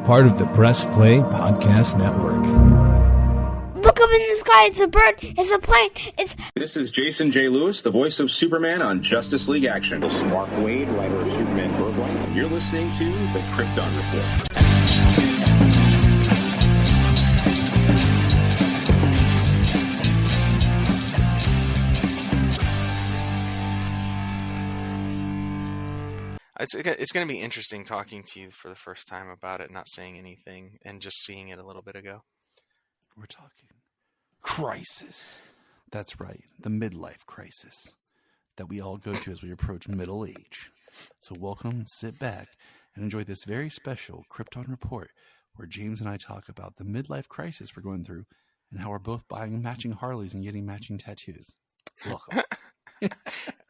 part of the Press Play Podcast Network. Look up in the sky, it's a bird, it's a plane, This is Jason J. Lewis, the voice of Superman on Justice League Action. This is Mark Wade, writer of Superman Birthright. You're listening to The Krypton Report. It's going to be interesting talking to you for the first time about it, not saying anything, and just seeing it a little bit ago. We're talking crisis. That's right, the midlife crisis that we all go to as we approach middle age. So welcome, sit back, and enjoy this very special Krypton Report, where James and I talk about the midlife crisis we're going through and how we're both buying matching Harleys and getting matching tattoos. Welcome.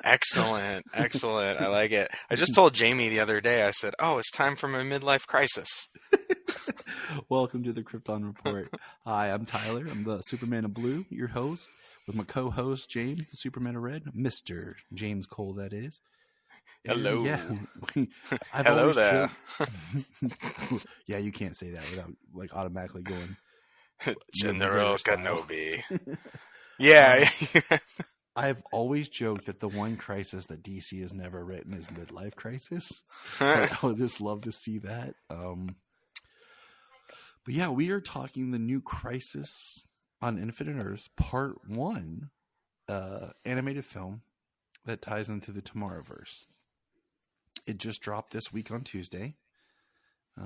Excellent. I like it. I just told Jamie the other day, I said, it's time for my midlife crisis. Welcome to the Krypton Report. Hi, I'm Tyler. I'm the Superman of Blue, your host, with my co-host, James, the Superman of Red, Mr. James Cole, that is. Hello. Hello there. Yeah, you can't say that without automatically going. General Kenobi. Yeah. I've always joked that the one crisis that DC has never written is midlife crisis. I would just love to see that. But yeah, we are talking the new Crisis on Infinite Earths Part 1 animated film that ties into the Tomorrowverse. It just dropped this week on Tuesday.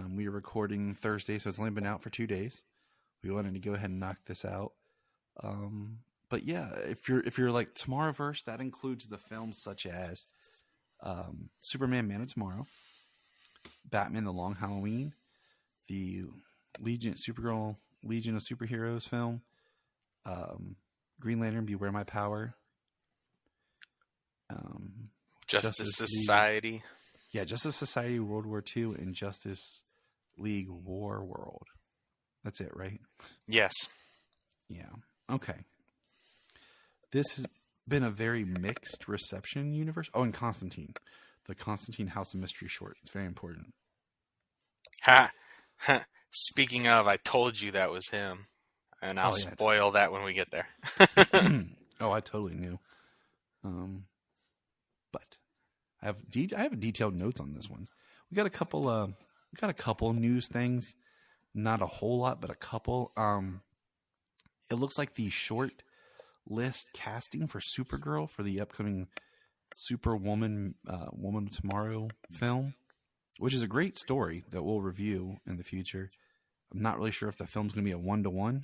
We are recording Thursday, so it's only been out for 2 days. We wanted to go ahead and knock this out. But yeah, if you're like Tomorrowverse, that includes the films such as Superman Man of Tomorrow, Batman The Long Halloween, the Supergirl Legion of Superheroes film, Green Lantern Beware My Power, Justice Society. Yeah, Justice Society World War II and Justice League War World. That's it, right? Yes. Yeah. Okay. This has been a very mixed reception universe. Oh, and Constantine. The Constantine House of Mystery short. It's very important. Ha! Speaking of, I told you that was him. And I'll spoil that when we get there. Oh, I totally knew. But I have detailed notes on this one. We got a couple news things. Not a whole lot, but a couple. It looks like the short list casting for Supergirl for the upcoming Superwoman Woman of Tomorrow film, which is a great story that we'll review in the future. I'm not really sure if the film's going to be a 1-to-1.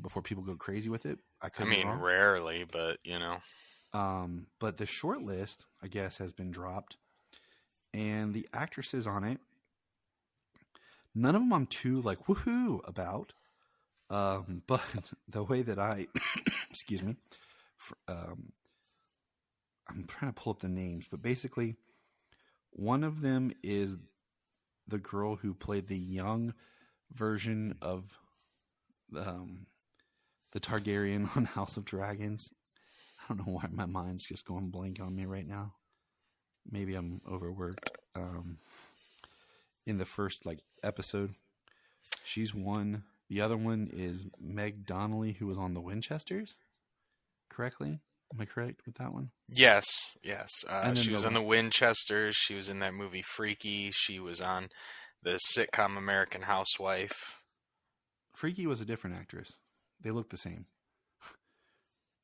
Before people go crazy with it. Rarely, but But the short list, I guess, has been dropped, and the actresses on it, none of them I'm too woohoo about. But the way that excuse me, I'm trying to pull up the names, but basically one of them is the girl who played the young version of the Targaryen on House of Dragons. I don't know why my mind's just going blank on me right now. Maybe I'm overworked. In the first episode, she's one. The other one is Meg Donnelly, who was on the Winchesters. Correctly? Am I correct with that one? Yes. She was on the Winchesters. She was in that movie Freaky. She was on the sitcom American Housewife. Freaky was a different actress. They look the same.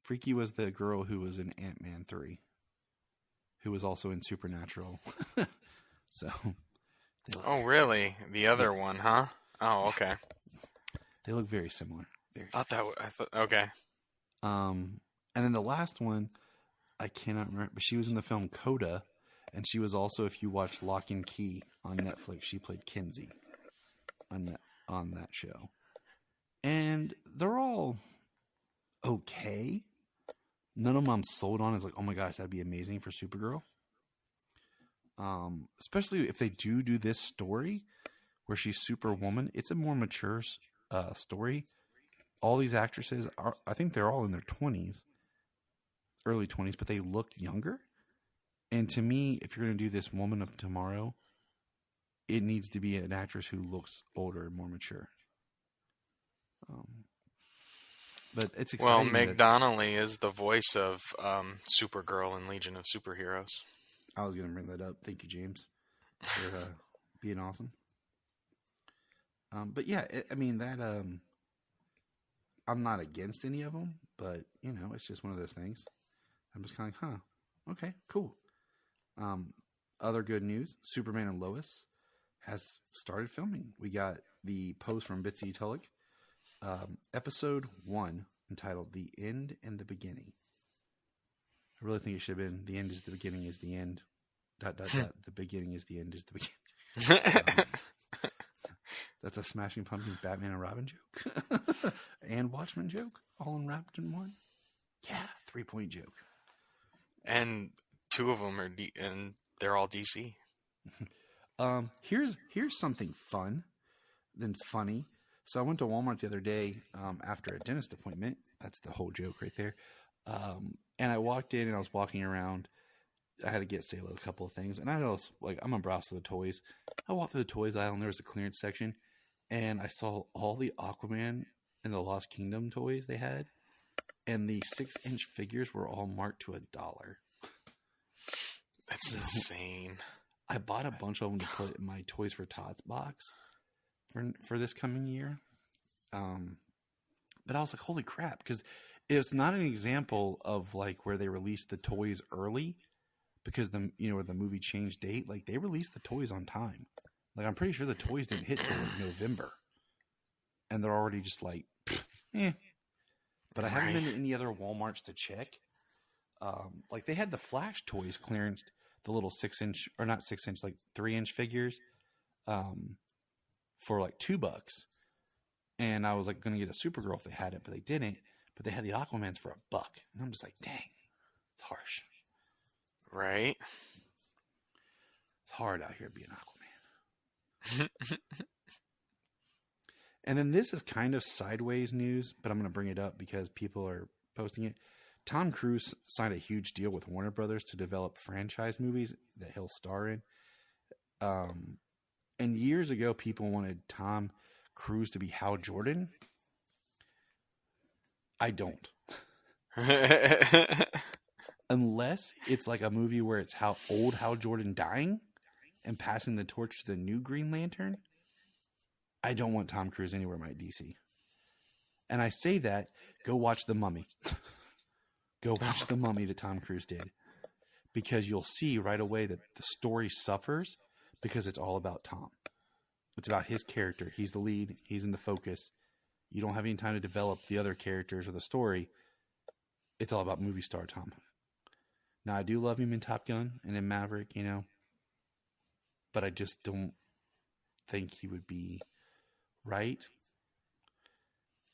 Freaky was the girl who was in Ant-Man 3, who was also in Supernatural. So. Oh, really? The other one, huh? Oh, okay. They look very similar. Okay. And then the last one, I cannot remember, but she was in the film Coda, and she was also, if you watch Lock and Key on Netflix, she played Kinsey on that show. And they're all okay. None of them I'm sold on as oh my gosh, that'd be amazing for Supergirl. Especially if they do this story where she's Superwoman. It's a more mature story. All these actresses I think they're all in their 20s, early 20s, but they look younger. And to me, if you're going to do this Woman of Tomorrow, it needs to be an actress who looks older and more mature. But it's exciting. Well, Meg Donnelly is the voice of Supergirl in Legion of Superheroes. I was going to bring that up. Thank you, James, for being awesome. But yeah, I mean that. I'm not against any of them, but it's just one of those things. I'm just kind of okay, cool. Other good news: Superman and Lois has started filming. We got the post from Bitsy Tulloch, episode 1, entitled "The End and the Beginning." I really think it should have been "The end is the beginning is the end." ... The beginning is the end is the beginning. That's a Smashing Pumpkins Batman and Robin joke. And Watchmen joke, all wrapped in one. Yeah, 3-point joke. And 2 of them are and they're all DC. Here's something fun than funny. So I went to Walmart the other day after a dentist appointment. That's the whole joke right there. And I walked in and I was walking around. I had to get Sayla a couple of things, and I was like, I'm gonna browse through the toys. I walked through the toys aisle, and there was a clearance section, and I saw all the Aquaman and the Lost Kingdom toys they had, and the 6-inch figures were all marked to $1. That's insane. I bought a bunch of them to put in my Toys for Tots box for this coming year. But I was like, holy crap, because it's not an example of like where they released the toys early. Because the movie changed date, like they released the toys on time. Like I'm pretty sure the toys didn't hit till like November, and they're already just like, But I haven't been to any other WalMarts to check. Like they had the Flash toys clearance, the little 6-inch or not 6-inch, like 3-inch figures, for like $2. And I was like going to get a Supergirl if they had it, but they didn't. But they had the Aquamans for $1, and I'm just like, dang, it's harsh. Right. It's hard out here being Aquaman. And then this is kind of sideways news, but I'm going to bring it up because people are posting it. Tom Cruise signed a huge deal with Warner Brothers to develop franchise movies that he'll star in. And years ago, people wanted Tom Cruise to be Hal Jordan. I don't. Unless it's like a movie where it's Hal Jordan dying and passing the torch to the new Green Lantern, I don't want Tom Cruise anywhere in my DC. And I say that, go watch The Mummy. Go watch The Mummy that Tom Cruise did. Because you'll see right away that the story suffers because it's all about Tom. It's about his character. He's the lead. He's in the focus. You don't have any time to develop the other characters or the story. It's all about movie star Tom. Now, I do love him in Top Gun and in Maverick, but I just don't think he would be right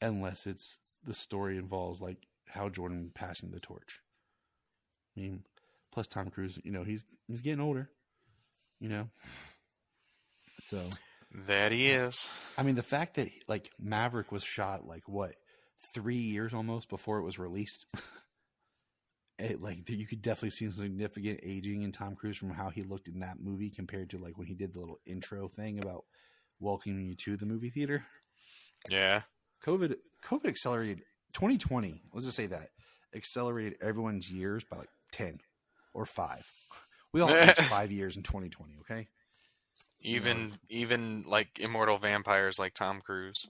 unless it's the story involves like Hal Jordan passing the torch. I mean, plus Tom Cruise, he's getting older, So that he is. I mean, the fact that like Maverick was shot like what 3 years almost before it was released. You could definitely see some significant aging in Tom Cruise from how he looked in that movie compared to like when he did the little intro thing about welcoming you to the movie theater. Yeah. COVID accelerated 2020. Let's just say that accelerated everyone's years by like 10 or 5. We all reached 5 years in 2020. Okay. Even like immortal vampires like Tom Cruise.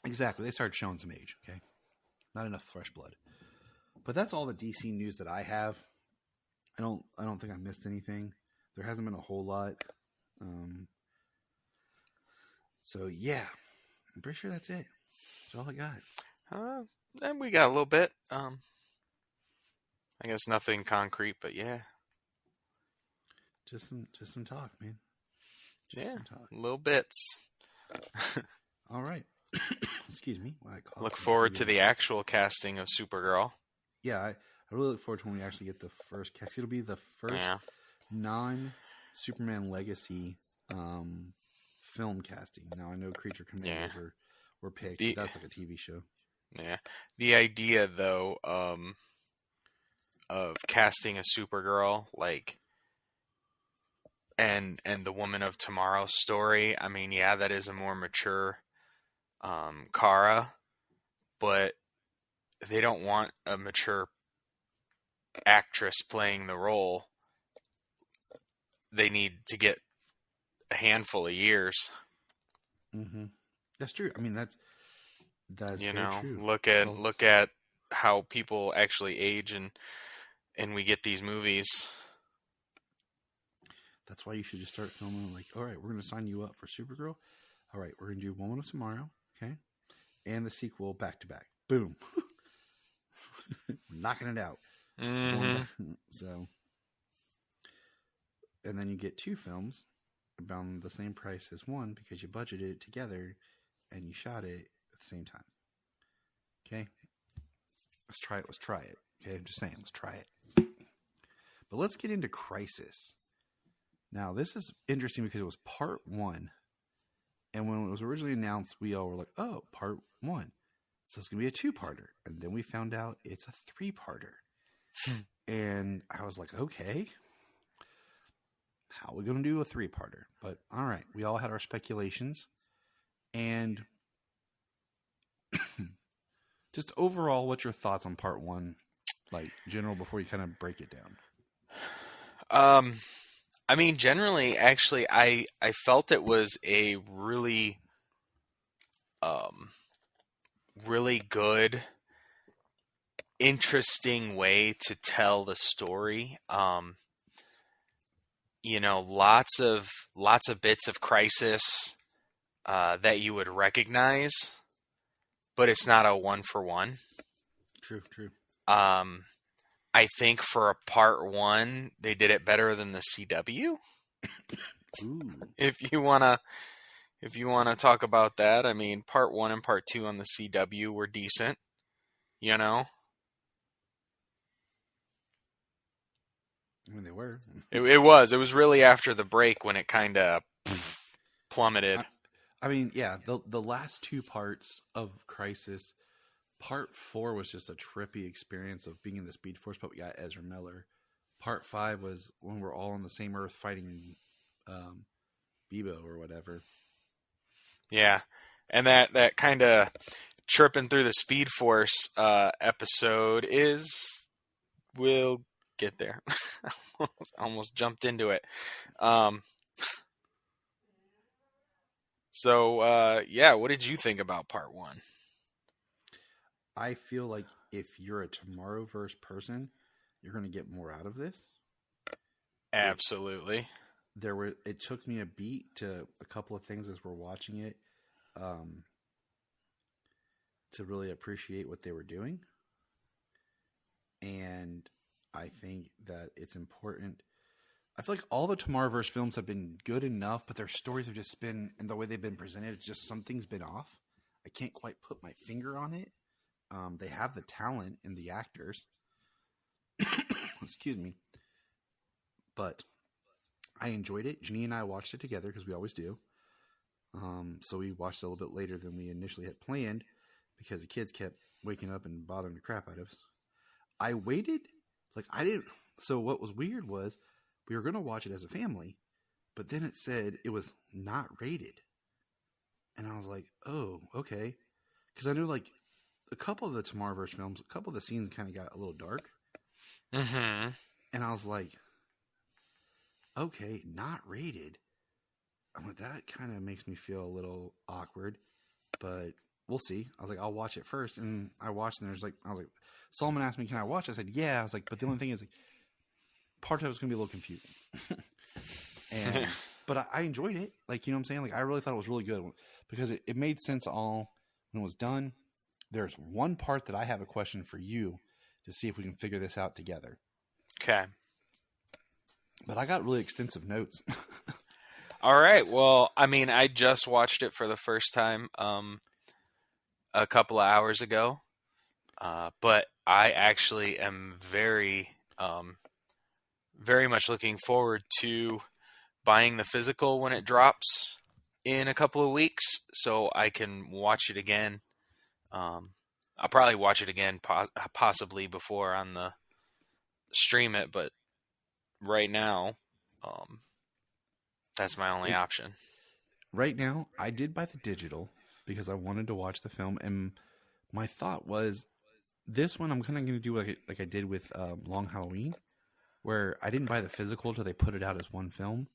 Exactly. They started showing some age. Okay. Not enough fresh blood. But that's all the DC news that I have. I don't think I missed anything. There hasn't been a whole lot. So yeah, I'm pretty sure that's it. That's all I got. And we got a little bit. I guess nothing concrete, but yeah. Just some talk, man. Some talk. Little bits. All right. Excuse me. Look forward to the actual casting of Supergirl. Yeah, I really look forward to when we actually get the first cast. It'll be the first non-Superman Legacy film casting. Now, I know Creature Commandos were picked. That's like a TV show. Yeah. The idea, though, of casting a Supergirl, like, and the Woman of Tomorrow story. I mean, yeah, that is a more mature Kara, but they don't want a mature actress playing the role. They need to get a handful of years. Mm-hmm. That's true. I mean, that's you very know, true. look at how people actually age, and we get these movies. That's why you should just start filming. Like, all right, we're going to sign you up for Supergirl. All right, we're going to do Woman of Tomorrow, okay, and the sequel back to back. Boom, we're knocking it out. Mm-hmm. So, and then you get two films about the same price as one because you budgeted it together and you shot it at the same time. Okay, let's try it. Okay, I'm just saying, let's try it. But let's get into Crisis. Now, this is interesting because it was part 1. And when it was originally announced, we all were like, oh, part 1. So it's going to be a 2-parter. And then we found out it's a 3-parter. And I was like, okay, how are we going to do a 3-parter? But all right, we all had our speculations. And just overall, what's your thoughts on part 1? Like, general, before you kind of break it down. I mean, generally, actually, I felt it was a really, really good, interesting way to tell the story. You know, lots of bits of Crisis that you would recognize, but it's not a 1-for-1. True. I think for a part 1, they did it better than the CW. Ooh. If you wanna talk about that, I mean, part 1 and part 2 on the CW were decent. You know, I mean, they were. it was really after the break when it kind of plummeted. I mean, yeah, the last 2 parts of Crisis. Part 4 was just a trippy experience of being in the Speed Force, but we got Ezra Miller. Part 5 was when we're all on the same Earth fighting Bebo or whatever. Yeah, and that kind of tripping through the Speed Force episode is, we'll get there. Almost jumped into it. So yeah, what did you think about part 1? I feel like if you're a Tomorrowverse person, you're going to get more out of this. Absolutely. It took me a beat to a couple of things as we're watching it, to really appreciate what they were doing. And I think that it's important. I feel like all the Tomorrowverse films have been good enough, but their stories have just been, and the way they've been presented, it's just something's been off. I can't quite put my finger on it. They have the talent and the actors. Excuse me. But I enjoyed it. Janine and I watched it together because we always do. So we watched it a little bit later than we initially had planned because the kids kept waking up and bothering the crap out of us. I waited. So what was weird was we were going to watch it as a family, but then it said it was not rated. And I was like, oh, okay. Because I knew a couple of the Tomorrowverse films, a couple of the scenes kind of got a little dark. Mm-hmm. And I was like, okay, not rated. I'm like, that kind of makes me feel a little awkward, but we'll see. I was like, I'll watch it first. And I watched, and Solomon asked me, can I watch? I said, yeah. I was like, but the only thing is, part of it was going to be a little confusing. But I enjoyed it. You know what I'm saying? I really thought it was really good because it made sense all when it was done. There's one part that I have a question for you to see if we can figure this out together. Okay. But I got really extensive notes. All right. Well, I mean, I just watched it for the first time a couple of hours ago. But I actually am very, very much looking forward to buying the physical when it drops in a couple of weeks so I can watch it again. I'll probably watch it again possibly before on the stream it, but right now That's my only option. Right now, I did buy the digital because I wanted to watch the film, and my thought was, this one I'm kind of going to do like I did with Long Halloween, where I didn't buy the physical till they put it out as one film.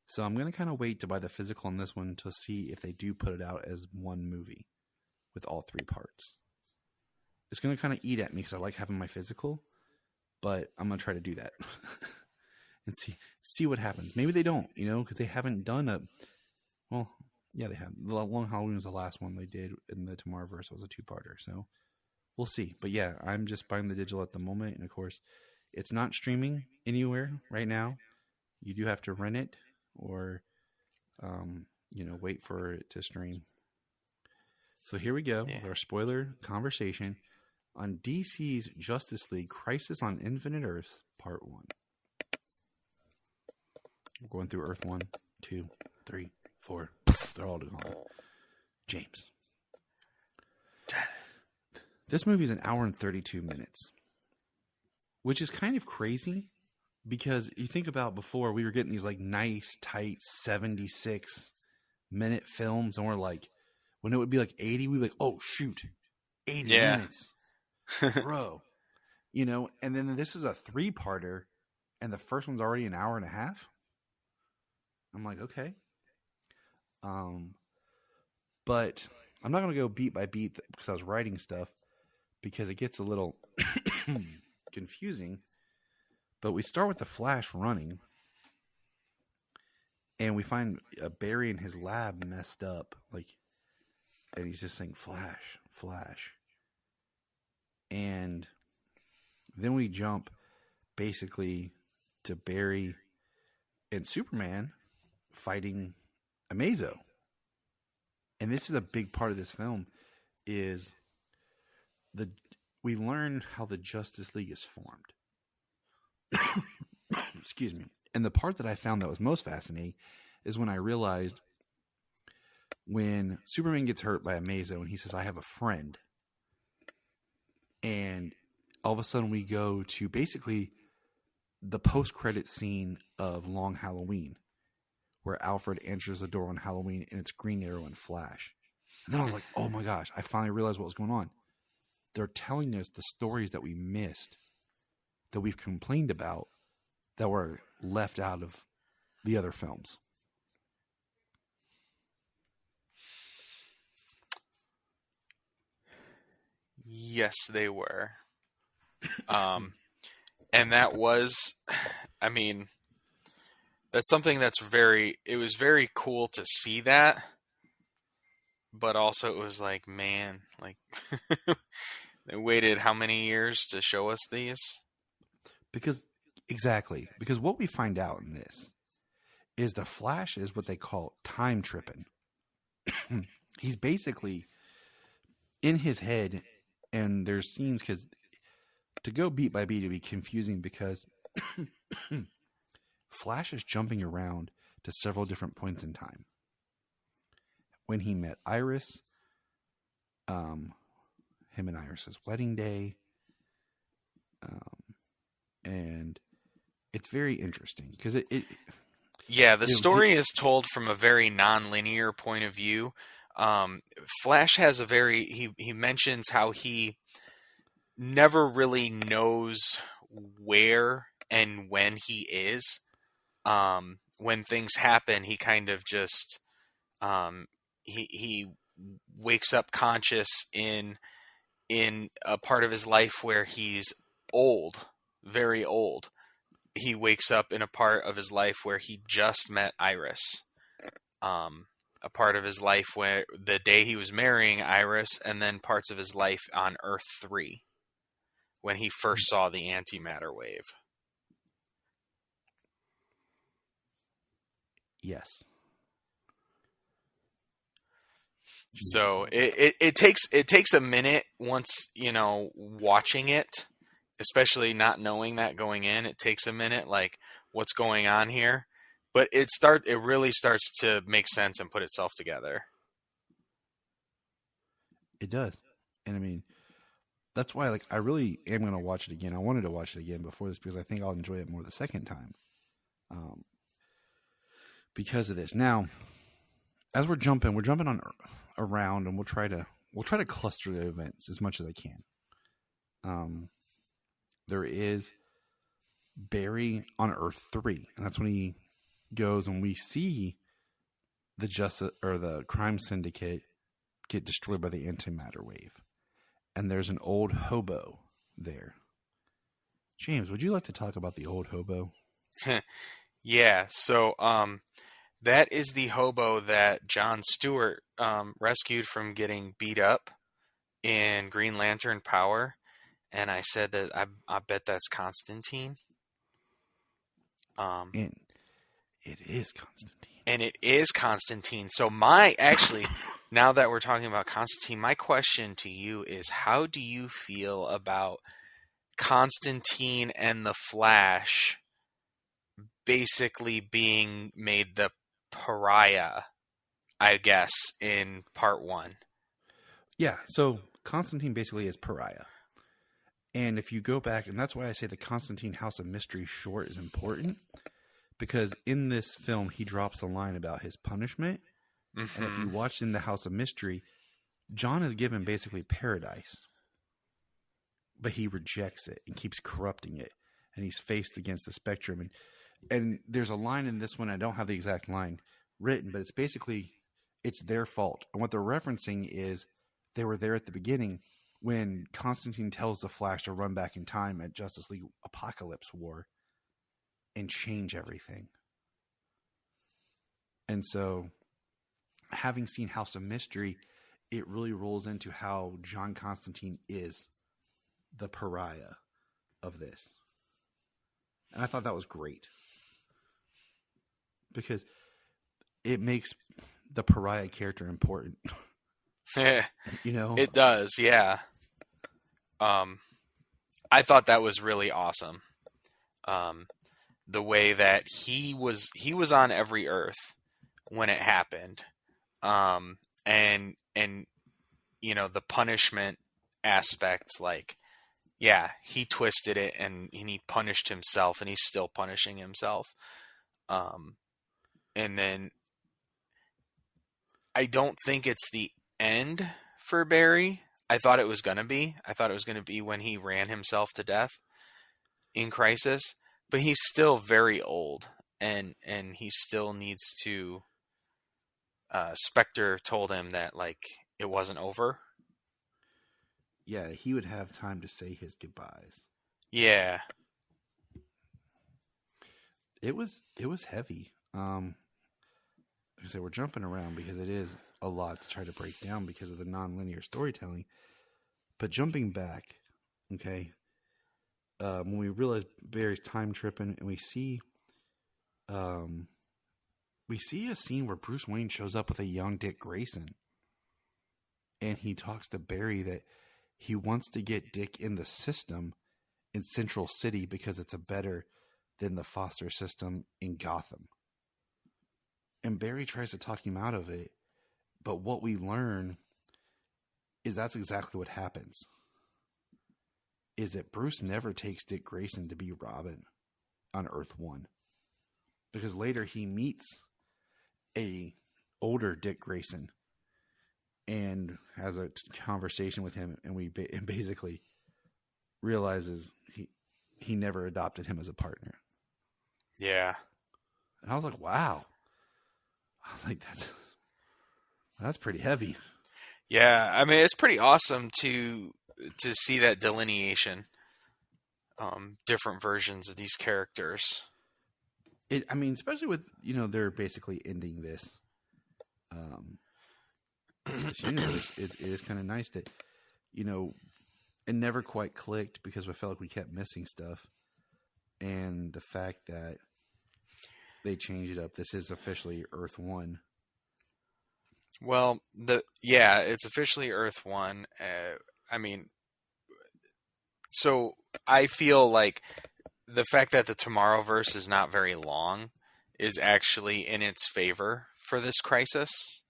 So I'm going to kind of wait to buy the physical on this one to see if they do put it out as one movie with all 3 parts. It's going to kind of eat at me because I like having my physical, but I'm going to try to do that and see what happens. Maybe they don't, because they haven't done well, yeah, they have. Long Halloween was the last one they did in the Tomorrowverse. It was a 2-parter, so we'll see. But yeah, I'm just buying the digital at the moment, and of course, it's not streaming anywhere right now. You do have to rent it or, wait for it to stream. So here we go with our spoiler conversation on DC's Justice League Crisis on Infinite Earths, Part 1. We're going through Earth 1, 2, 3, 4. They're all gone. James. This movie is an hour and 32 minutes, which is kind of crazy because you think about before we were getting these like nice, tight 76-minute films, and we're like, when it would be like 80, we'd be like, oh, shoot, 80 minutes. Bro. And then this is a 3-parter, and the first one's already an hour and a half. I'm like, okay. But I'm not going to go beat by beat because I was writing stuff because it gets a little confusing. But we start with the Flash running, and we find Barry in his lab messed up, and he's just saying Flash, Flash. And then we jump basically to Barry and Superman fighting Amazo. And this is a big part of this film is we learn how the Justice League is formed. Excuse me. And the part that I found that was most fascinating is when I realized when Superman gets hurt by Amazo and he says, I have a friend. And all of a sudden we go to basically the post-credit scene of Long Halloween, where Alfred answers the door on Halloween and it's Green Arrow and Flash. And then I was like, oh my gosh, I finally realized what was going on. They're telling us the stories that we missed, that we've complained about, that were left out of the other films. Yes, they were. And that was, that's something it was very cool to see that, but also it was like, man, they waited how many years to show us these? Because what we find out in this is the Flash is what they call time tripping. He's basically in his head, and there's scenes, because to go beat by beat, it'd be confusing because Flash is jumping around to several different points in time. When he met Iris, him and Iris's wedding day, and it's very interesting because the story is told from a very non-linear point of view. Flash has he mentions how he never really knows where and when he is. When things happen, he kind of just he wakes up conscious in a part of his life where he's old, very old. He wakes up in a part of his life where he just met Iris. A part of his life where the day he was marrying Iris, and then parts of his life on Earth 3 when he first saw the antimatter wave. Yes. So it takes a minute once, watching it, especially not knowing that going in. It takes a minute, like, what's going on here? But it really starts to make sense and put itself together. It does. And that's why I really am going to watch it again. I wanted to watch it again before this because I think I'll enjoy it more the second time. because of this. Now, as we're jumping on around, and we'll try to cluster the events as much as I can. There is Barry on Earth 3, and that's when he goes and we see the crime syndicate get destroyed by the antimatter wave, and there's an old hobo there. James, would you like to talk about the old hobo? Yeah, so that is the hobo that Jon Stewart rescued from getting beat up in Green Lantern Power, and I said that I bet that's Constantine. And it is Constantine. And it is Constantine. So now that we're talking about Constantine, my question to you is, how do you feel about Constantine and the Flash basically being made the pariah, I guess, in part 1? Yeah, so Constantine basically is pariah. And if you go back, and that's why I say the Constantine House of Mystery short is important, because in this film, he drops a line about his punishment. Mm-hmm. And if you watch in the House of Mystery, John is given basically paradise, but he rejects it and keeps corrupting it. And he's faced against the spectrum. And there's a line in this one, I don't have the exact line written, but it's basically, it's their fault. And what they're referencing is they were there at the beginning when Constantine tells the Flash to run back in time at Justice League Apocalypse War and change everything. And so, having seen House of Mystery, it really rolls into how John Constantine is the pariah of this. And I thought that was great, because it makes the pariah character important. You know? It does, yeah. I thought that was really awesome. The way that he was on every Earth when it happened. And you know, the punishment aspect, like, yeah, he twisted it and he punished himself, and he's still punishing himself. And then I don't think it's the end for Barry. I thought it was going to be. I thought it was going to be when he ran himself to death in Crisis, but he's still very old, and he still needs to. Spectre told him that, like, it wasn't over. Yeah, he would have time to say his goodbyes. Yeah. It was heavy. Like I said, we're jumping around because it is a lot to try to break down because of the non-linear storytelling. But jumping back, okay, when we realize Barry's time tripping, and we see a scene where Bruce Wayne shows up with a young Dick Grayson, and he talks to Barry that he wants to get Dick in the system in Central City because it's better than the foster system in Gotham. And Barry tries to talk him out of it, but what we learn is that's exactly what happens. Is that Bruce never takes Dick Grayson to be Robin on Earth 1. Because later he meets a older Dick Grayson and has a conversation with him, and basically realizes he never adopted him as a partner. Yeah. And I was like, wow. I was like, that's pretty heavy. Yeah, I mean, it's pretty awesome to see that delineation. Different versions of these characters. I mean, especially with, they're basically ending this universe. It is kind of nice that, it never quite clicked because I felt like we kept missing stuff. And the fact that they changed it up. This is officially Earth 1. Well, it's officially Earth 1. I mean, so I feel like the fact that the Tomorrowverse is not very long is actually in its favor for this Crisis.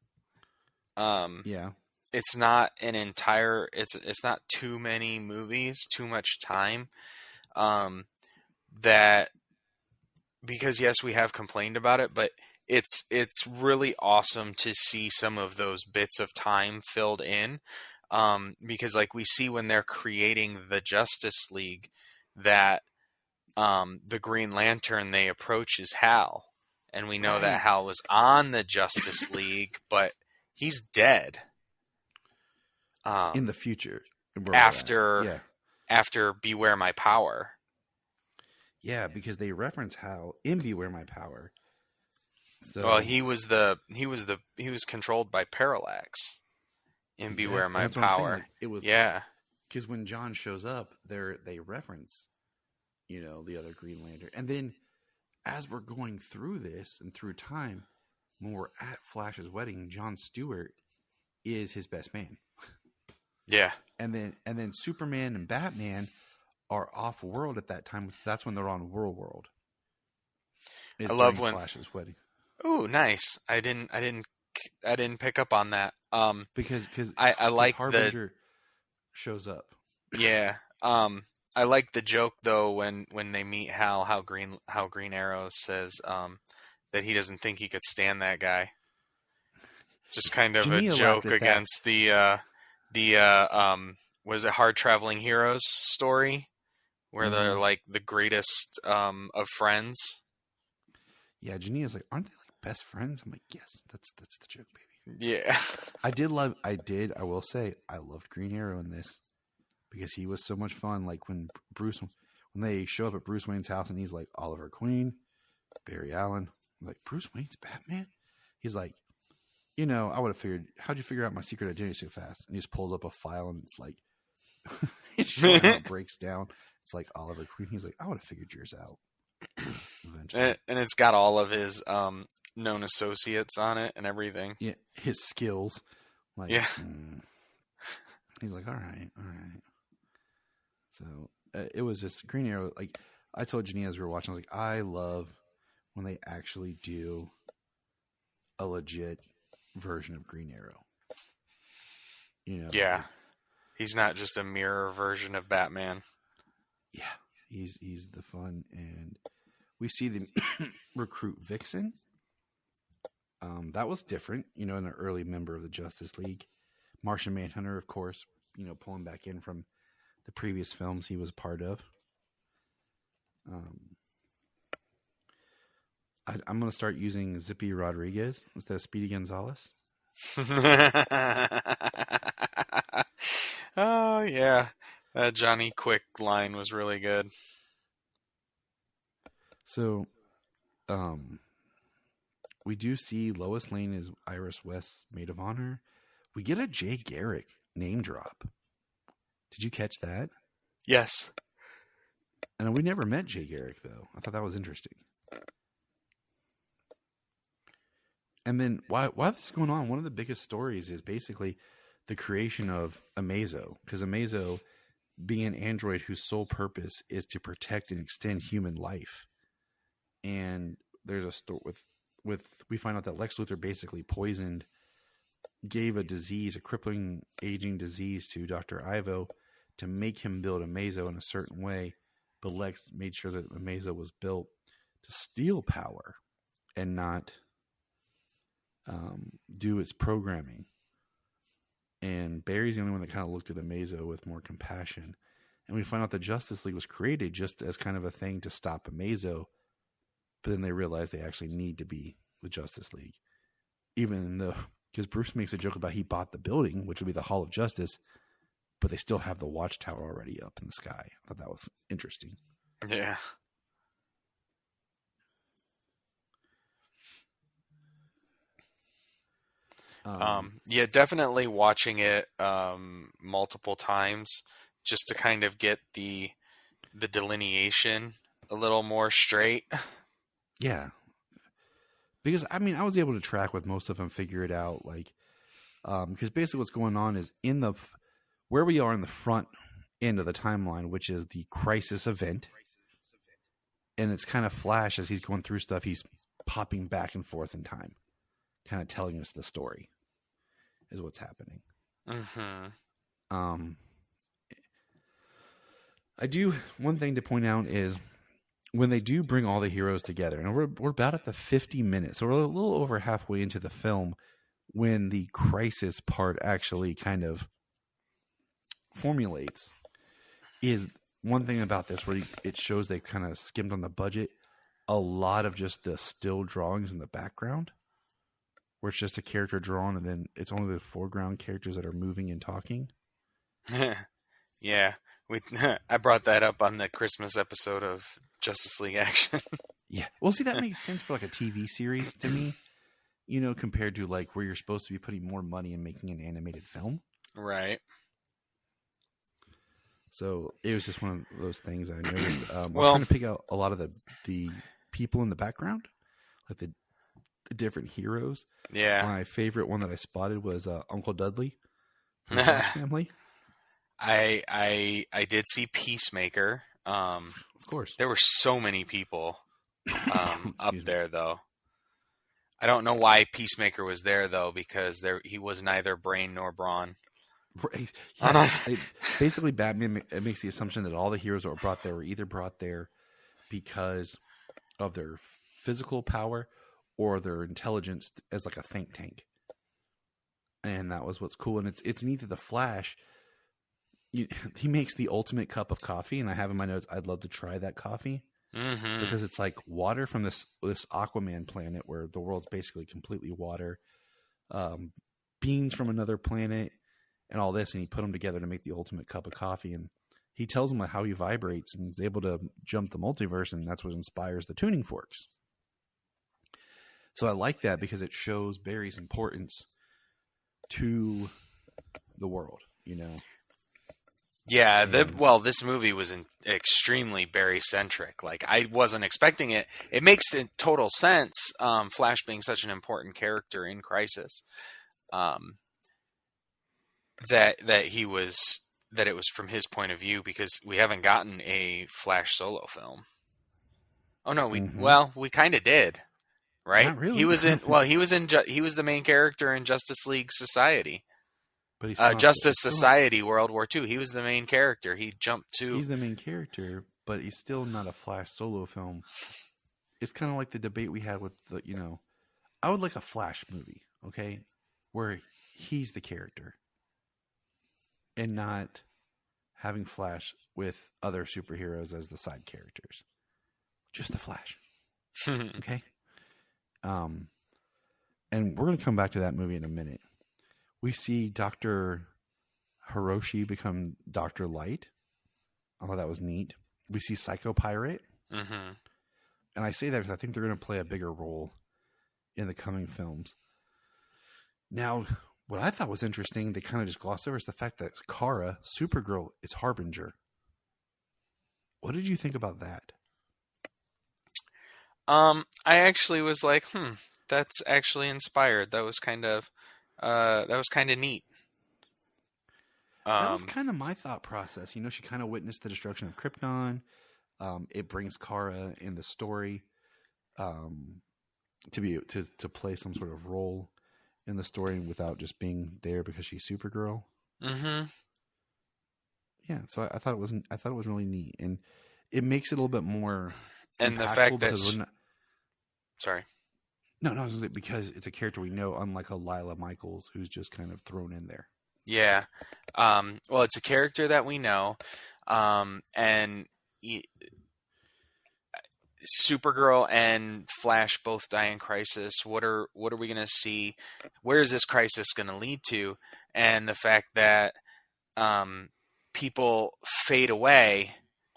Yeah. It's not an entire, it's not too many movies, too much time. That, because yes, we have complained about it, but it's really awesome to see some of those bits of time filled in, because like we see when they're creating the Justice League that the Green Lantern they approach is Hal, and we know that Hal was on the Justice League, but he's dead in the future after Beware My Power. Yeah, because they reference Hal in Beware My Power. So Well, he was controlled by Parallax in Beware My That's what I'm saying. Power. Like, it was because when John shows up, they reference, the other Green Lantern, and then as we're going through this and through time, when we're at Flash's wedding, John Stewart is his best man. Yeah, and then Superman and Batman are off world at that time. That's when they're on World. I love when Flash's wedding. Oh, nice! I didn't pick up on that. Because I like Harbinger shows up. Yeah. I like the joke though when they meet Hal, how Green Arrow says that he doesn't think he could stand that guy. Just kind of Jania a joke against the was it Hard Traveling Heroes story where they're like the greatest of friends. Yeah, Jania's like, aren't they like best friends? I'm like, yes, that's the joke, baby. Yeah. I will say I loved Green Arrow in this because he was so much fun. Like when they show up at Bruce Wayne's house and he's like, Oliver Queen, Barry Allen. I'm like, Bruce Wayne's Batman? He's like, I would have figured, how'd you figure out my secret identity so fast? And he just pulls up a file and it's like, it's showing how it breaks down. It's like Oliver Queen. He's like, I would have figured yours out. Eventually. And it's got all of his known associates on it and everything. Yeah, his skills. Like, yeah. He's like, all right. So it was just Green Arrow. Like I told Jania as we were watching, I was like, I love when they actually do a legit version of Green Arrow. Yeah, he's not just a mirror version of Batman. Yeah, he's the fun, and we see them recruit Vixen. That was different, an early member of the Justice League. Martian Manhunter, of course, pulling back in from the previous films he was part of. I'm going to start using Zippy Rodriguez instead of Speedy Gonzalez. Oh, yeah. That Johnny Quick line was really good. So, we do see Lois Lane as Iris West's maid of honor. We get a Jay Garrick name drop. Did you catch that? Yes. And we never met Jay Garrick, though. I thought that was interesting. And then while this is going on, one of the biggest stories is basically the creation of Amazo. Because Amazo, being an android whose sole purpose is to protect and extend human life. And there's a story with we find out that Lex Luthor basically gave a crippling aging disease to Dr. Ivo to make him build Amazo in a certain way. But Lex made sure that Amazo was built to steal power and not do its programming. And Barry's the only one that kind of looked at Amazo with more compassion. And we find out the Justice League was created just as kind of a thing to stop Amazo. But then they realize they actually need to be the Justice League. Even though, because Bruce makes a joke about he bought the building, which would be the Hall of Justice, but they still have the watchtower already up in the sky. I thought that was interesting. Yeah. Yeah, definitely watching it multiple times just to kind of get the delineation a little more straight. Yeah. Because, I mean, I was able to track with most of them, figure it out. Like, because basically what's going on is where we are in the front end of the timeline, which is the crisis event. And it's kind of Flash as he's going through stuff. He's popping back and forth in time, kind of telling us the story is what's happening. Mm-hmm. One thing to point out is when they do bring all the heroes together, and we're about at the 50 minutes, so we're a little over halfway into the film when the crisis part actually kind of formulates, is one thing about this where it shows they kind of skimmed on the budget. A lot of just the still drawings in the background, where it's just a character drawn, and then it's only the foreground characters that are moving and talking. Yeah, I brought that up on the Christmas episode of Justice League Action. Yeah, well, see, that makes sense for like a TV series to me, you know, compared to like where you're supposed to be putting more money and making an animated film. Right. So it was just one of those things I noticed. I was Well- trying to pick out a lot of the people in the background, like the different heroes. Yeah. My favorite one that I spotted was Uncle Dudley from the Addams Family. I did see Peacemaker. Of course. There were so many people up Excuse me. there, though. I don't know why Peacemaker was there, though, because he was neither Brain nor Brawn. Right. Yeah, basically, Batman makes the assumption that all the heroes that were brought there were either brought there because of their physical power or their intelligence as like a think tank. And that was what's cool. And it's neat that the Flash, he makes the ultimate cup of coffee, and I have in my notes, I'd love to try that coffee. Mm-hmm. Because it's like water from this Aquaman planet where the world's basically completely water, beans from another planet, and all this, and he put them together to make the ultimate cup of coffee. And he tells them how he vibrates and is able to jump the multiverse, and that's what inspires the tuning forks. So I like that because it shows Barry's importance to the world, you know. Yeah, this movie was extremely Barry-centric. Like, I wasn't expecting it. It makes total sense, Flash being such an important character in Crisis, that it was from his point of view, because we haven't gotten a Flash solo film. Oh no, we kind of did, right? Not really. He was the main character in Justice League Society. But he's not- Justice Society World War II. He was the main character. He jumped to. He's the main character, but he's still not a Flash solo film. It's kind of like the debate we had with the, you know, I would like a Flash movie, okay, where he's the character and not having Flash with other superheroes as the side characters. Just the Flash, okay? And we're going to come back to that movie in a minute. We see Dr. Hiroshi become Dr. Light. I thought that was neat. We see Psycho Pirate. Mm-hmm. And I say that because I think they're going to play a bigger role in the coming films. Now, what I thought was interesting, they kind of just glossed over, is the fact that Kara, Supergirl, is Harbinger. What did you think about that? I actually was like, that's actually inspired. That was kind of neat. That was kind of my thought process. You know, she kind of witnessed the destruction of Krypton. It brings Kara in the story to play some sort of role in the story without just being there because she's Supergirl. Mm-hmm. Yeah, so I thought it was really neat, and it makes it a little bit more. And the impactful fact that because we're not, sorry. no, I was gonna say because it's a character we know, unlike a Lila Michaels, who's just kind of thrown in there. Yeah. Well, it's a character that we know, and Supergirl and Flash both die in Crisis. What are we going to see? Where is this crisis going to lead to? And the fact that people fade away,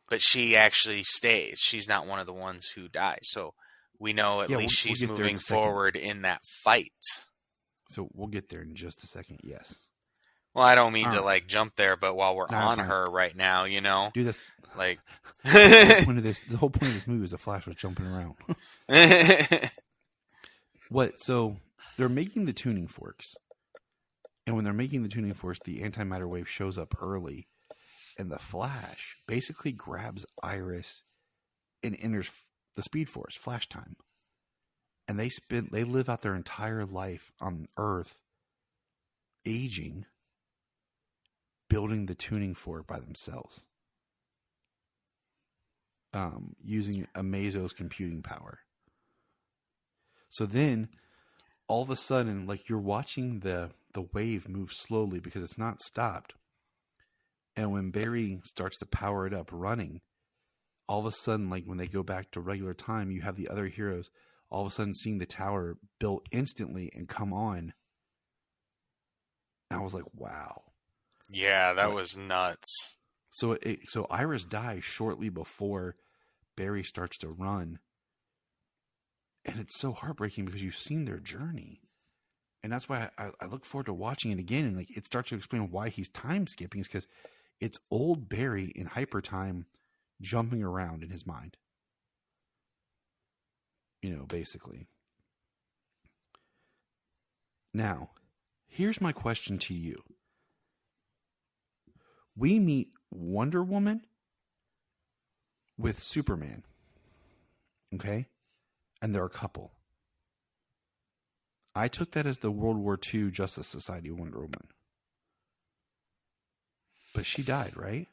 but she actually stays. She's not one of the ones who dies. So we know at least she's we'll get there in moving a second. forward in that fight. So we'll get there in just a second. Yes. Well, I don't mean All to right. like jump there, but while we're Nah, on fine. her right now, you know, Do this. like. The whole point of this movie is the Flash was jumping around. What? So they're making the tuning forks, and when they're making the tuning forks, the antimatter wave shows up early, and the Flash basically grabs Iris and enters the Speed Force, Flash time, and they live out their entire life on Earth, aging, building the tuning fork by themselves. using Amazo's computing power. So then, all of a sudden, like you're watching the wave move slowly because it's not stopped. And when Barry starts to power it up running, all of a sudden, like when they go back to regular time, you have the other heroes all of a sudden seeing the tower built instantly and come on. And I was like, wow. Yeah, that was nuts. So Iris dies shortly before Barry starts to run. And it's so heartbreaking because you've seen their journey. And that's why I look forward to watching it again. And like it starts to explain why he's time skipping, is because it's old Barry in hyper time jumping around in his mind. You know, basically. Now, here's my question to you. We meet Wonder Woman with Superman. Okay? And they're a couple. I took that as the World War II Justice Society Wonder Woman. But she died, right?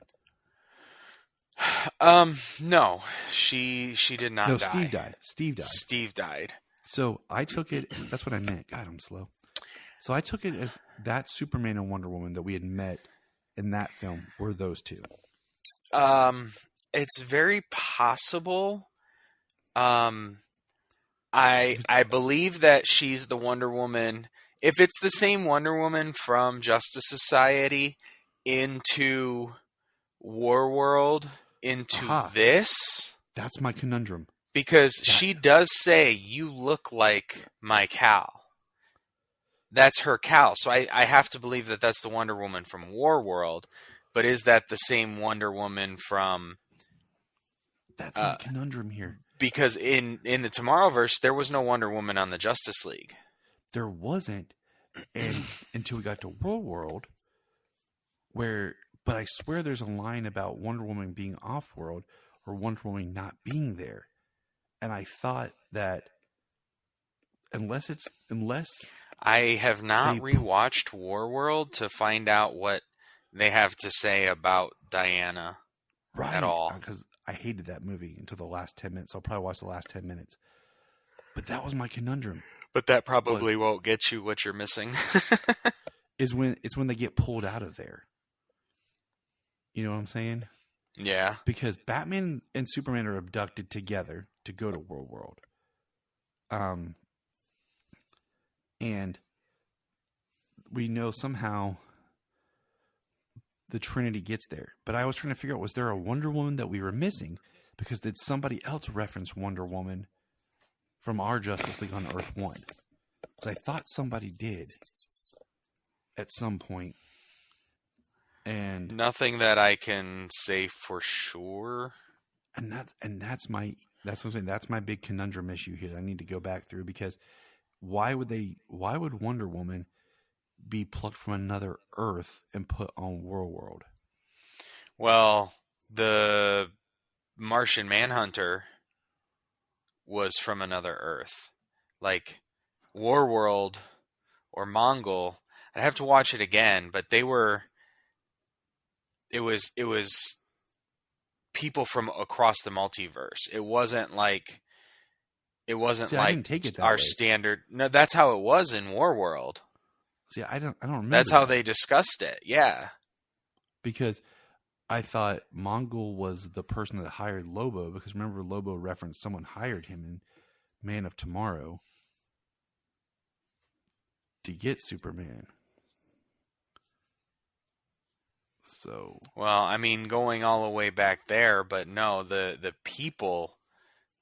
No. She did not die. No, Steve died. Steve died. So I took it, that's what I meant. God, I'm slow. So I took it as that Superman and Wonder Woman that we had met in that film were those two. It's very possible. I believe that she's the Wonder Woman. If it's the same Wonder Woman from Justice Society into War World into this, that's my conundrum. because she does say, "You look like my Cal." That's her Cal. So I have to believe that that's the Wonder Woman from War World. But is that the same Wonder Woman from... That's my conundrum here. Because in the Tomorrowverse, there was no Wonder Woman on the Justice League. There wasn't, and until we got to World, but I swear there's a line about Wonder Woman being off-world or Wonder Woman not being there. And I thought that unless I have not rewatched War World to find out what they have to say about Diana at all. Because I hated that movie until the last 10 minutes. I'll probably watch the last 10 minutes. But that was my conundrum. But that probably won't get you what you're missing. It's when they get pulled out of there. You know what I'm saying? Yeah. Because Batman and Superman are abducted together to go to World. And we know somehow the Trinity gets there. But I was trying to figure out, was there a Wonder Woman that we were missing? Because did somebody else reference Wonder Woman from our Justice League on Earth 1? So I thought somebody did at some point. And nothing that I can say for sure. And that's what I'm saying. That's my big conundrum issue here. I need to go back through, because why would Wonder Woman be plucked from another Earth and put on World? Well, the Martian Manhunter was from another Earth. Like War World or Mongol. I'd have to watch it again, but it was people from across the multiverse. It wasn't like See, I didn't take it that our way. standard. No, that's how it was in War World. See, I don't remember. That's how that. they discussed it. Yeah. Because I thought Mongol was the person that hired Lobo, because remember Lobo referenced someone hired him in Man of Tomorrow to get Superman. So, well, I mean, going all the way back there, but no, the people,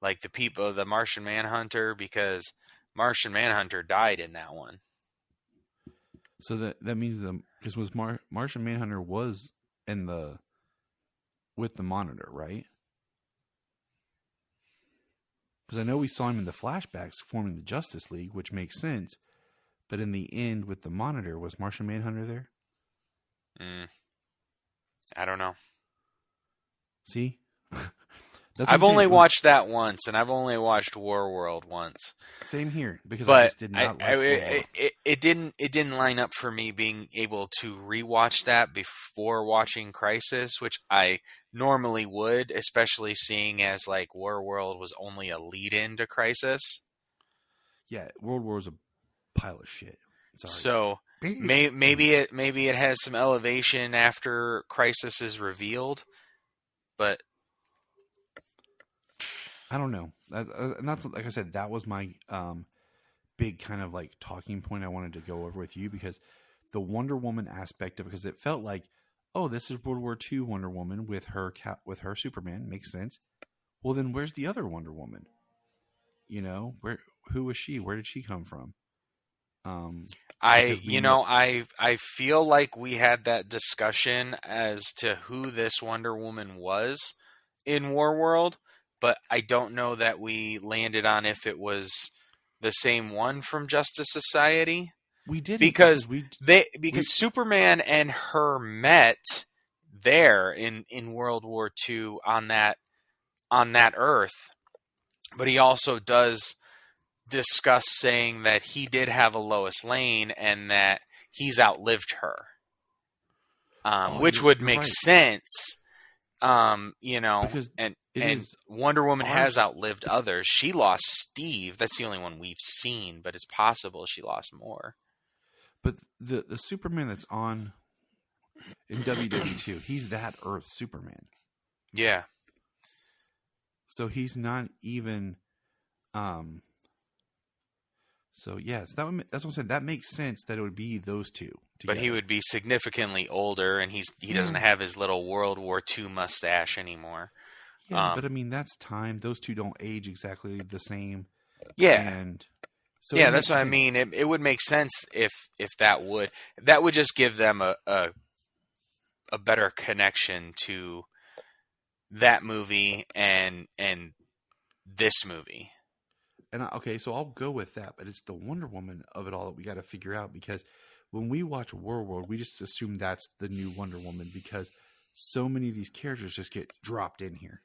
like the Martian Manhunter, because Martian Manhunter died in that one. So that means because Martian Manhunter was with the Monitor, right? Because I know we saw him in the flashbacks forming the Justice League, which makes sense. But in the end, with the Monitor, was Martian Manhunter there? I don't know. See? That's what I've I'm only saying. watched that once, and I've only watched Warworld once. Same here, because I But just did not like Warworld. it didn't line up for me being able to rewatch that before watching Crisis, which I normally would, especially seeing as like Warworld was only a lead-in to Crisis. Yeah, World War is a pile of shit. Sorry. So maybe it has some elevation after Crisis is revealed, but I don't know. And that's, like I said, that was my big kind of like talking point I wanted to go over with you, because the Wonder Woman aspect of it, because it felt like, oh, this is World War II Wonder Woman with her Superman. Makes sense. Well, then where's the other Wonder Woman? You know, who was she? Where did she come from? I feel like we had that discussion as to who this Wonder Woman was in Warworld, but I don't know that we landed on if it was the same one from Justice Society. We did, because Superman and her met there in World War II on that Earth, but he also does discuss saying that he did have a Lois Lane and that he's outlived her, which would make sense. Because and Wonder Woman has outlived others. She lost Steve. That's the only one we've seen, but it's possible she lost more. But the Superman that's on in WW2, he's that Earth Superman. Yeah. So he's not even. So yes, that's what I'm saying. That makes sense that it would be those two together. But he would be significantly older, and he doesn't have his little World War II mustache anymore. Yeah, but I mean that's time. Those two don't age exactly the same. Yeah, and so yeah, that's what I mean. It would make sense if that would just give them a better connection to that movie and this movie. And okay, so I'll go with that, but it's the Wonder Woman of it all that we got to figure out, because when we watch Warworld, we just assume that's the new Wonder Woman, because so many of these characters just get dropped in here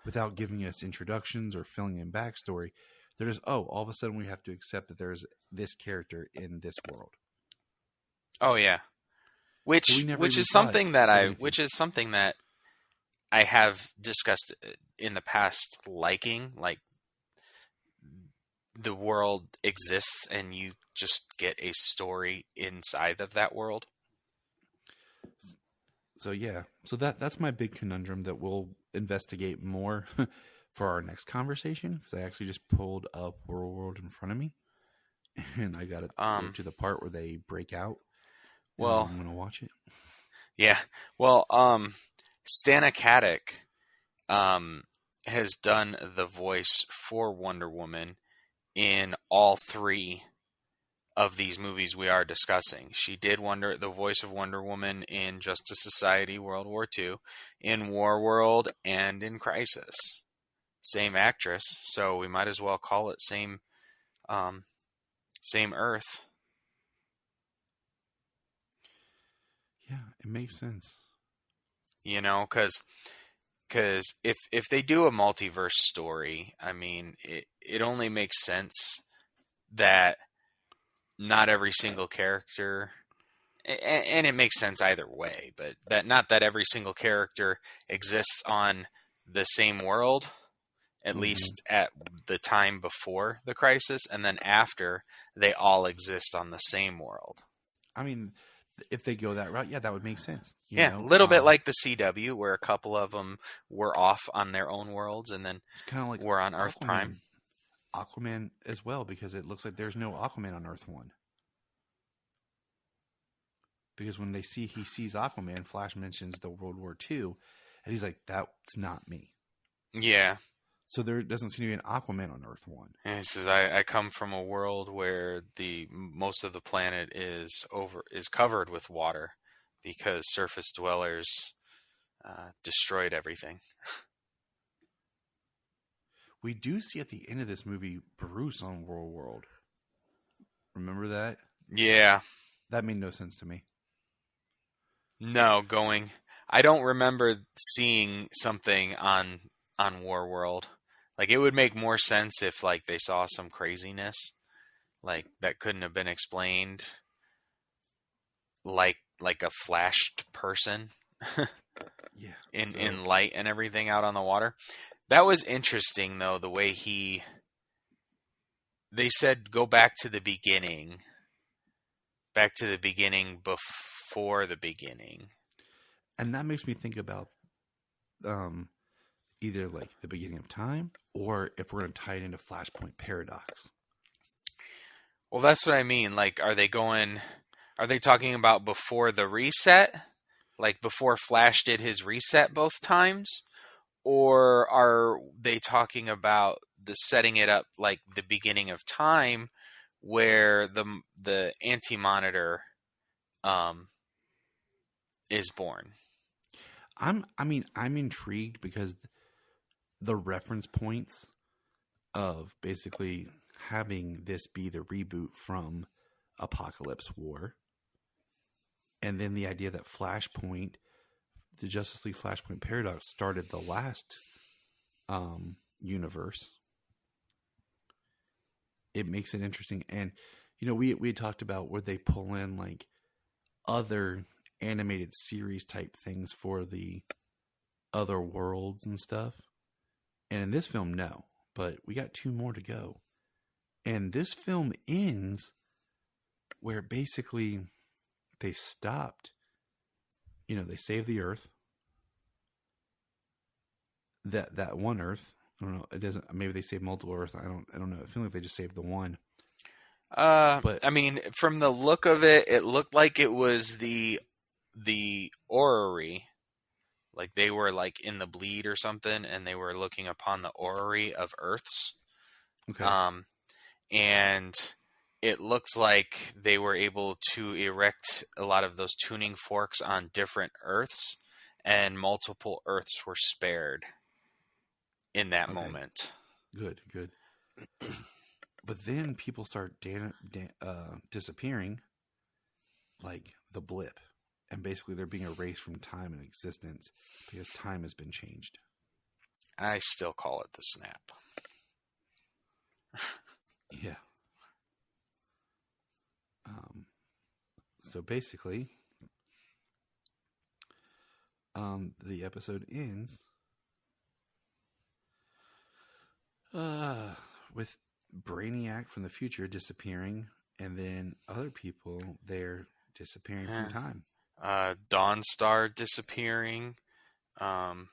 without giving us introductions or filling in backstory. They're just, all of a sudden we have to accept that there's this character in this world. Oh yeah, which is something that I have discussed in the past, liking, like, the world exists and you just get a story inside of that world. So yeah, so that's my big conundrum that we'll investigate more for our next conversation, because I actually just pulled up Warworld in front of me and I got it to the part where they break out. Well, I'm gonna watch it. Yeah. Well, Stana Katic has done the voice for Wonder Woman in all three of these movies we are discussing. She did the voice of Wonder Woman in Justice Society World War II, in Warworld, and in Crisis. Same actress, so we might as well call it same Earth. Yeah, it makes sense. You know, because if they do a multiverse story, I mean, it only makes sense that not every single character, and it makes sense either way, but not that every single character exists on the same world, at least at the time before the Crisis, and then after, they all exist on the same world. I mean, if they go that route, yeah, that would make sense. A little bit like the CW, where a couple of them were off on their own worlds, and then kind of like we're on Earth Prime. Aquaman as well, because it looks like there's no Aquaman on Earth 1. Because when he sees Aquaman, Flash mentions the World War II, and he's like, "That's not me." Yeah. So there doesn't seem to be an Aquaman on Earth 1. And he says, I come from a world where most of the planet is covered with water because surface dwellers destroyed everything. We do see at the end of this movie Bruce on Warworld. Remember that? Yeah. That made no sense to me. No, I don't remember seeing something on on Warworld. Like, it would make more sense if, like, they saw some craziness, like, that couldn't have been explained, like a flashed person Yeah. in light and everything out on the water. That was interesting, though, the way they said go back to the beginning before the beginning. And that makes me think about either like the beginning of time, or if we're going to tie it into Flashpoint Paradox. Well, that's what I mean. Like, are they talking about before the reset? Like, before Flash did his reset both times? Or are they talking about the setting it up like the beginning of time, where the Anti-Monitor is born? I'm intrigued because the reference points of basically having this be the reboot from Apocalypse War, and then the idea that Flashpoint, the Justice League Flashpoint Paradox, started the last universe. It makes it interesting. And we had talked about where they pull in like other animated series type things for the other worlds and stuff. And in this film, no. But we got 2 more to go. And this film ends where basically they stopped. They saved the Earth. That one Earth. I don't know. It doesn't. Maybe they saved multiple Earth. I don't know. I feel like they just saved the one. But I mean, from the look of it, it looked like it was the orrery. Like, they were like in the bleed or something, and they were looking upon the orrery of Earths. Okay. And it looks like they were able to erect a lot of those tuning forks on different Earths, and multiple Earths were spared in that moment. Good. But then people start disappearing, like the blip. And basically they're being erased from time and existence because time has been changed. I still call it the snap. Yeah. So basically, the episode ends with Brainiac from the future disappearing, and then other people there disappearing from time. Dawnstar disappearing. Doesn't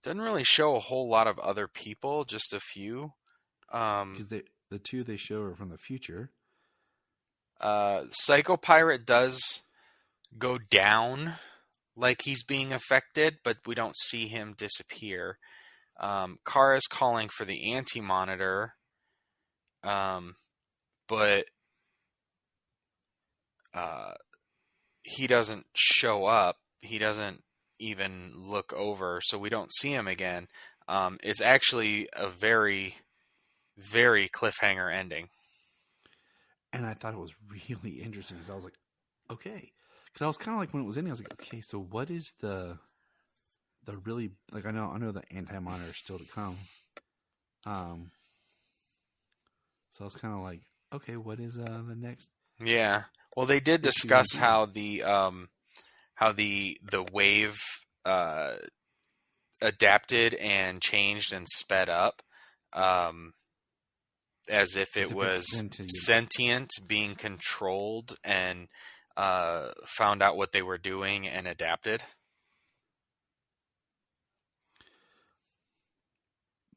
really show a whole lot of other people, just a few. Because the 2 they show are from the future. Psycho Pirate does go down like he's being affected, but we don't see him disappear. Kara's calling for the Anti-Monitor, but he doesn't show up. He doesn't even look over, so we don't see him again. It's actually a very, very cliffhanger ending. And I thought it was really interesting because I was like, okay. Because I was kind of like, when it was ending, I was like, okay, so what is the really, like, I know the Anti-Monitor is still to come. So I was kind of like, okay, what is the next? Yeah. Well, they did discuss how the wave adapted and changed and sped up, as if it was sentient, being controlled, and found out what they were doing and adapted.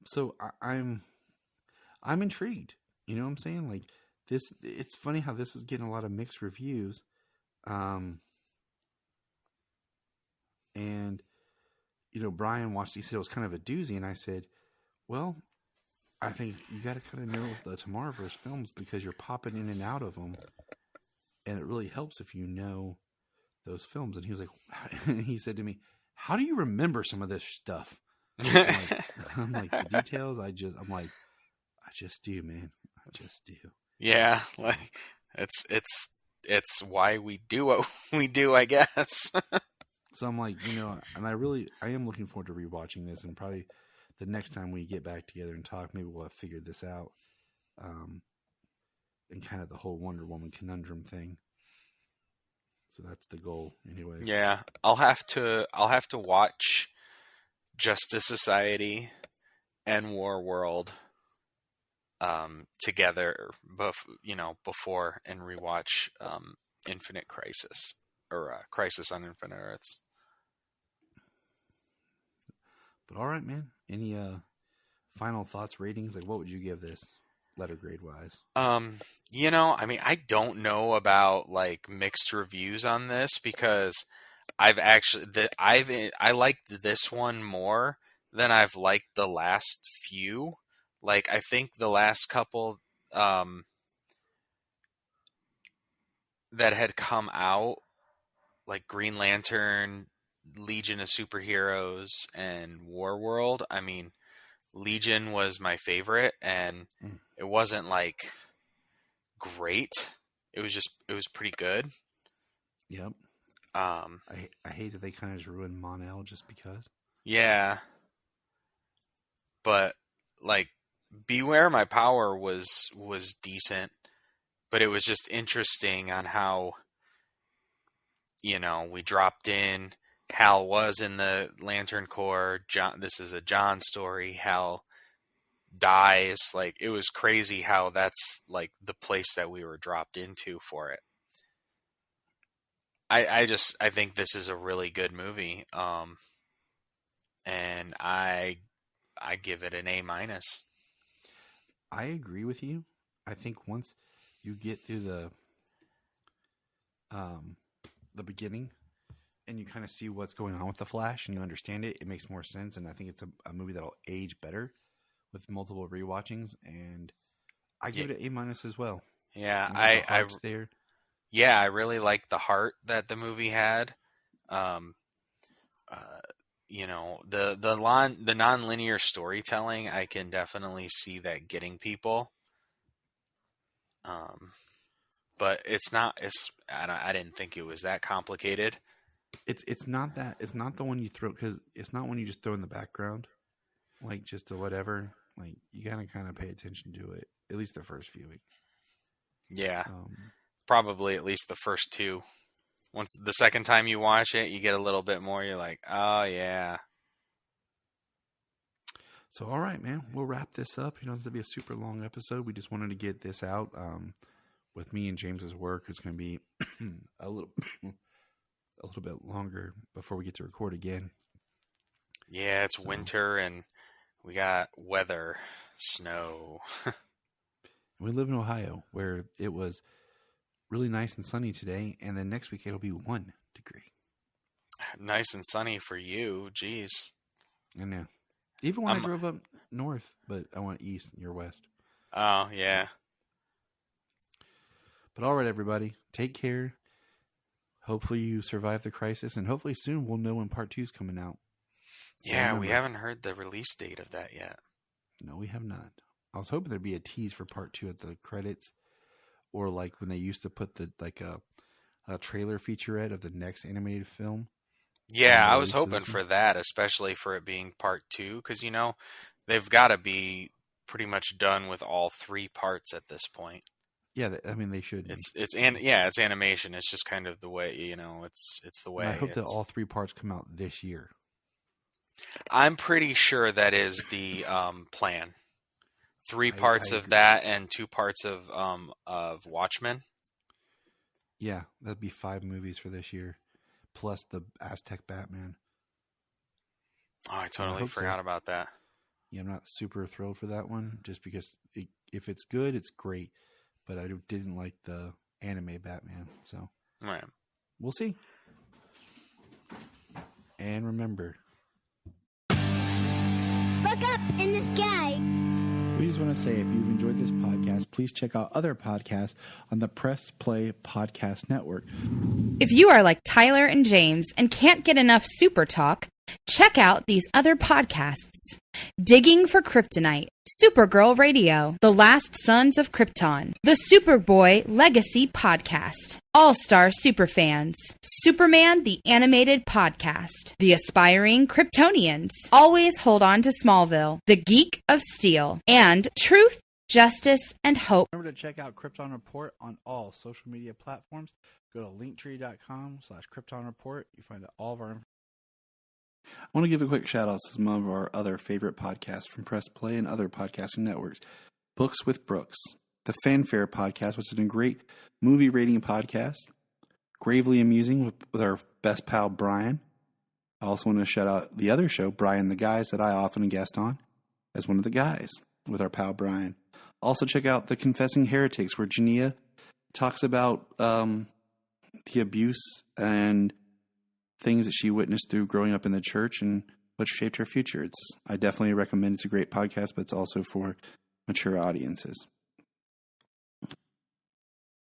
So I'm intrigued. You know what I'm saying? Like, this, it's funny how this is getting a lot of mixed reviews. And, Brian watched, he said it was kind of a doozy. And I said, well, I think you got to kind of know the Tomorrowverse films because you're popping in and out of them. And it really helps if you know those films. And he was like, and he said to me, how do you remember some of this stuff? I'm like, the details, I just do, man. I just do. Yeah, like it's why we do what we do, I guess. So I'm like, and I am looking forward to rewatching this, and probably the next time we get back together and talk, maybe we'll have figured this out. And kind of the whole Wonder Woman conundrum thing. So that's the goal, anyways. Yeah, I'll have to watch Justice Society and War World together, before and rewatch Infinite Crisis or Crisis on Infinite Earths. But all right, man. Any final thoughts, ratings? Like, what would you give this, letter grade wise? I don't know about like mixed reviews on this because I liked this one more than I've liked the last few. Like, I think the last couple that had come out, like Green Lantern, Legion of Superheroes, and War World. I mean, Legion was my favorite, and it wasn't like great. It was pretty good. Yep. I hate that they kind of just ruined Mon-El just because. Yeah. But like Beware My Power was decent, but it was just interesting on how, we dropped in. Hal was in the Lantern Corps. This is a John story. Hal dies. Like, it was crazy how that's like the place that we were dropped into for it. I think this is a really good movie. And I give it an A-. I agree with you. I think once you get through the beginning and you kind of see what's going on with the Flash and you understand it, it makes more sense. And I think it's a movie that'll age better with multiple rewatchings. And I give it an A- as well. Yeah, I really liked the heart that the movie had. The non-linear storytelling, I can definitely see that getting people. But I didn't think it was that complicated. It's not the one you throw, because it's not one you just throw in the background, like just or whatever. Like, you gotta kind of pay attention to it, at least the first viewing. Yeah, probably at least the first two. Once the second time you watch it, you get a little bit more. You're like, oh yeah. So all right, man, we'll wrap this up. You know, it's gonna be a super long episode. We just wanted to get this out. With me and James's work, it's gonna be a little bit longer before we get to record again. Yeah, it's winter and we got weather, snow. We live in Ohio, where it was really nice and sunny today, and then next week it'll be 1 degree. Nice and sunny for you, jeez. I know. Even when I drove up north, but I went east and you're west. Oh, yeah. But all right, everybody, take care. Hopefully you survive the crisis, and hopefully soon we'll know when part 2 is coming out. Yeah, we haven't heard the release date of that yet. No, we have not. I was hoping there'd be a tease for part 2 at the credits, or like when they used to put a trailer featurette of the next animated film. Yeah, I was hoping for that, especially for it being part 2, because they've got to be pretty much done with all 3 parts at this point. Yeah, they should. It's animation. It's just kind of the way it's the way. And I hope that all 3 parts come out this year. I'm pretty sure that is the plan. 3 parts of that and 2 parts of Watchmen. Yeah, that'd be 5 movies for this year, plus the Aztec Batman. Oh, I totally forgot about that. Yeah, I'm not super thrilled for that one, just because if it's good, it's great. But I didn't like the anime Batman, so right. We'll see. And remember, Look up in the sky. We just want to say, if you've enjoyed this podcast, please check out other podcasts on the Press Play Podcast Network. If you are like Tyler and James and can't get enough Super Talk, Check out these other podcasts: Digging for Kryptonite, Supergirl Radio, The Last Sons of Krypton, the Superboy Legacy Podcast, All-Star Superfans, Superman the Animated Podcast, The Aspiring Kryptonians, Always Hold On to Smallville, The Geek of Steel, and Truth, Justice, and Hope. Remember to check out Krypton Report on all social media platforms. Go to linktree.com/Krypton Report. You find all of our information. I want to give a quick shout out to some of our other favorite podcasts from Press Play and other podcasting networks. Books with Brooks, the Fanfare Podcast, which is a great movie rating podcast. Gravely Amusing with our best pal Brian. I also want to shout out the other show, Brian the Guys, that I often guest on as one of the guys with our pal Brian. Also check out The Confessing Heretics, where Jania talks about the abuse and things that she witnessed through growing up in the church and what shaped her future. I definitely recommend. It's a great podcast, but it's also for mature audiences.